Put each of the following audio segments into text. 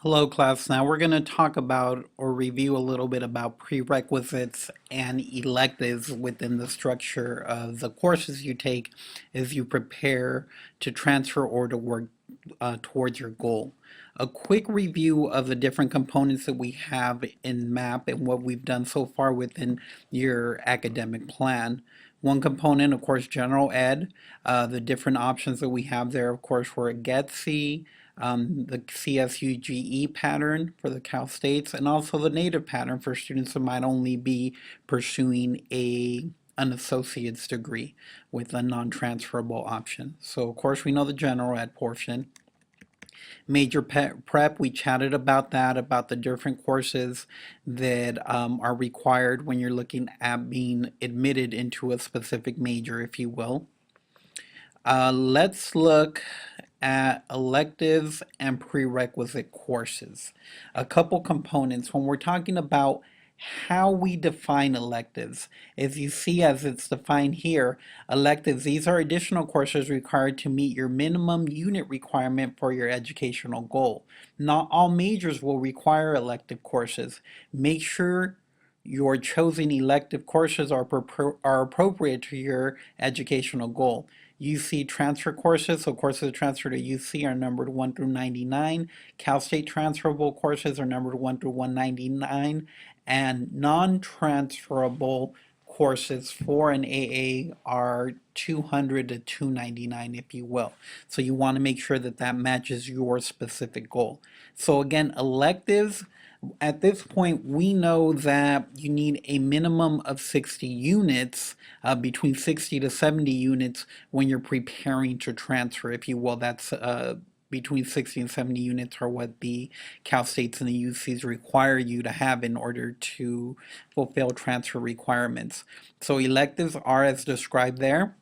Hello, class. Now we're going to talk about or review a little bit about prerequisites and electives within the structure of the courses you take as you prepare to transfer or to work towards your goal. A quick review of the different components that we have in MAP and what we've done so far within your academic plan. One component, of course, general ed, the different options that we have there, of course, for a GETC, the CSUGE pattern for the Cal States, and also the native pattern for students that might only be pursuing an associate's degree with a non-transferable option. So of course we know the general ed portion. Major prep, we chatted about that, about the different courses that are required when you're looking at being admitted into a specific major, if you will. Let's look at electives and prerequisite courses. A couple components when we're talking about how we define electives. As you see, as it's defined here, electives, these are additional courses required to meet your minimum unit requirement for your educational goal. Not all majors will require elective courses. Make sure your chosen elective courses are appropriate to your educational goal. UC transfer courses, so courses transferred to UC are numbered 1 through 99. Cal State transferable courses are numbered 1 through 199. And non-transferable courses for an AA are 200 to 299, if you will. So you want to make sure that that matches your specific goal. So again, electives, at this point, we know that you need a minimum of 60 units, between 60 to 70 units when you're preparing to transfer, if you will. That's between 60 and 70 units are what the Cal States and the UCs require you to have in order to fulfill transfer requirements. So electives are as described there.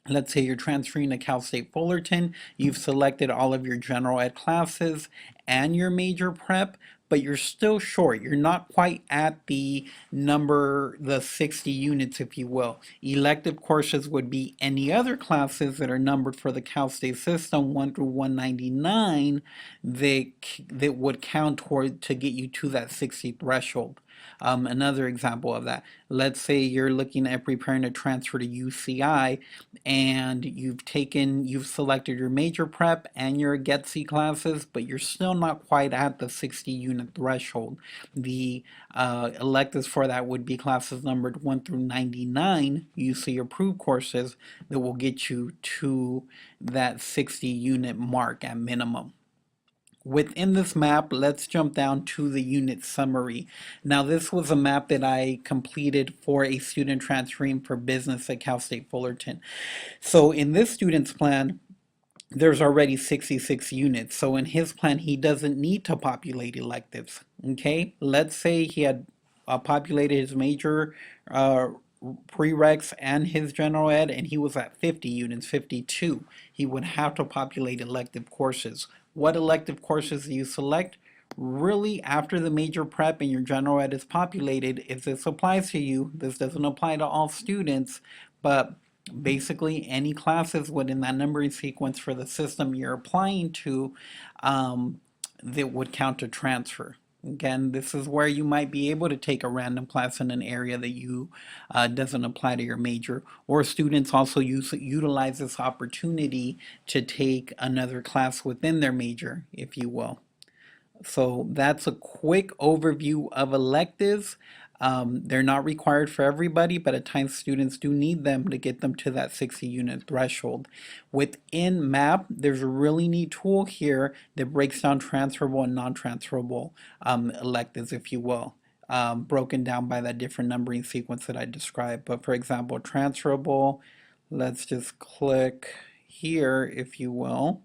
Let's say you're transferring to Cal State Fullerton, you've selected all of your general ed classes and your major prep, but you're still short. You're not quite at the number, the 60 units, if you will. Elective courses would be any other classes that are numbered for the Cal State system, 1 through 199, that would count toward to get you to that 60 threshold. Another example of that, let's say you're looking at preparing to transfer to UCI and you've selected your major prep and your GETC classes, but you're still not quite at the 60 unit threshold. The electives for that would be classes numbered 1 through 99 UC approved courses that will get you to that 60 unit mark at minimum. Within this map, let's jump down to the unit summary. Now, this was a map that I completed for a student transferring for business at Cal State Fullerton. So in this student's plan, there's already 66 units. So in his plan, he doesn't need to populate electives. Okay, let's say he had populated his major prereqs and his general ed, and he was at 50 units, 52. He would have to populate elective courses. What elective courses do you select? Really, after the major prep and your general ed is populated, if this applies to you, this doesn't apply to all students, but basically any classes within that numbering sequence for the system you're applying to, that would count to transfer. Again, this is where you might be able to take a random class in an area that you doesn't apply to your major, or students also utilize this opportunity to take another class within their major, if you will. So that's a quick overview of electives. They're not required for everybody, but at times students do need them to get them to that 60 unit threshold. Within MAP, there's a really neat tool here that breaks down transferable and non-transferable electives, if you will, broken down by that different numbering sequence that I described. But for example, transferable, let's just click here, if you will.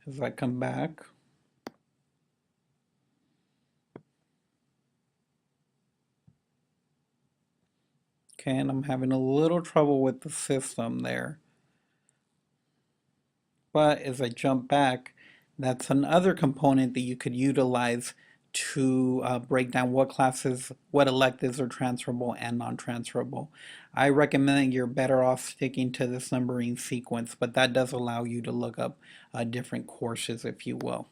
As I come back. Okay, and I'm having a little trouble with the system there. But as I jump back, that's another component that you could utilize to break down what classes, what electives are transferable and non-transferable. I recommend you're better off sticking to this numbering sequence, but that does allow you to look up different courses, if you will.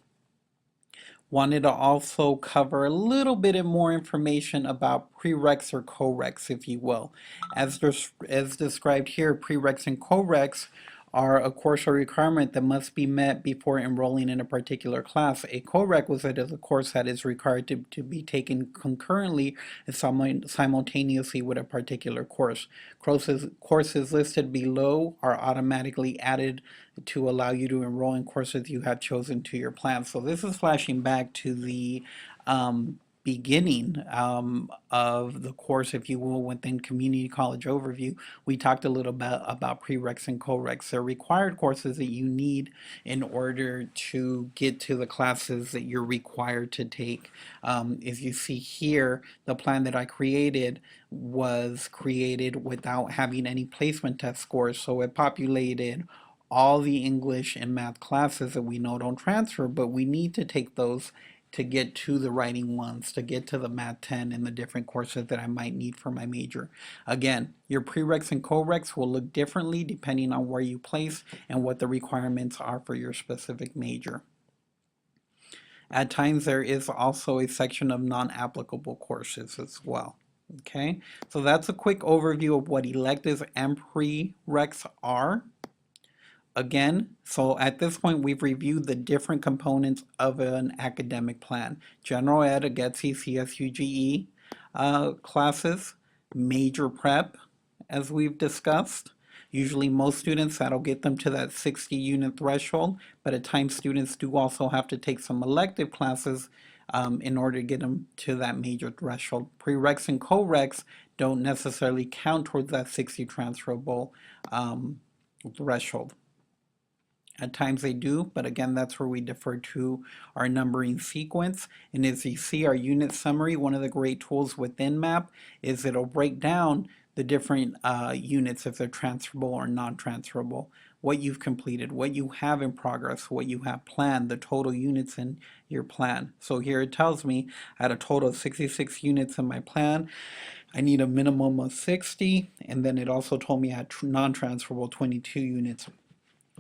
Wanted to also cover a little bit more information about prereqs or coreqs, if you will. As described here, prereqs and coreqs are a course or requirement that must be met before enrolling in a particular class. A corequisite is a course that is required to be taken concurrently and simultaneously with a particular course. Courses listed below are automatically added to allow you to enroll in courses you have chosen to your plan. So this is flashing back to the beginning of the course, if you will, within Community College Overview. We talked a little bit about prereqs and coreqs. They're required courses that you need in order to get to the classes that you're required to take. As you see here, the plan that I created was created without having any placement test scores, so it populated all the English and math classes that we know don't transfer, but we need to take those to get to the writing ones, to get to the Math 10 and the different courses that I might need for my major. Again, your prereqs and coreqs will look differently depending on where you place and what the requirements are for your specific major. At times, there is also a section of non-applicable courses as well. Okay, so that's a quick overview of what electives and prereqs are. Again, so at this point, we've reviewed the different components of an academic plan. General Ed, AGETSI, CSUGE classes, major prep, as we've discussed. Usually most students, that'll get them to that 60 unit threshold, but at times students do also have to take some elective classes in order to get them to that major threshold. Prereqs and coreqs don't necessarily count towards that 60 transferable threshold. At times they do, but again, that's where we defer to our numbering sequence. And as you see, our unit summary, one of the great tools within MAP is it'll break down the different units if they're transferable or non-transferable, what you've completed, what you have in progress, what you have planned, the total units in your plan. So here it tells me I had a total of 66 units in my plan. I need a minimum of 60, and then it also told me I had non-transferable 22 units.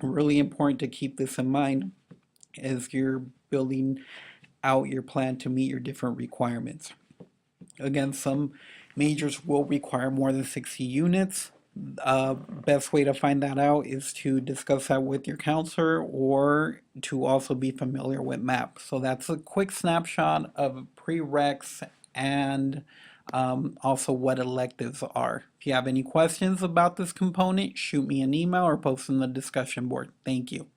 Really important to keep this in mind as you're building out your plan to meet your different requirements. Again, some majors will require more than 60 units. Best way to find that out is to discuss that with your counselor or to also be familiar with MAP. So that's a quick snapshot of prereqs and also what electives are. If you have any questions about this component, shoot me an email or post in the discussion board. Thank you.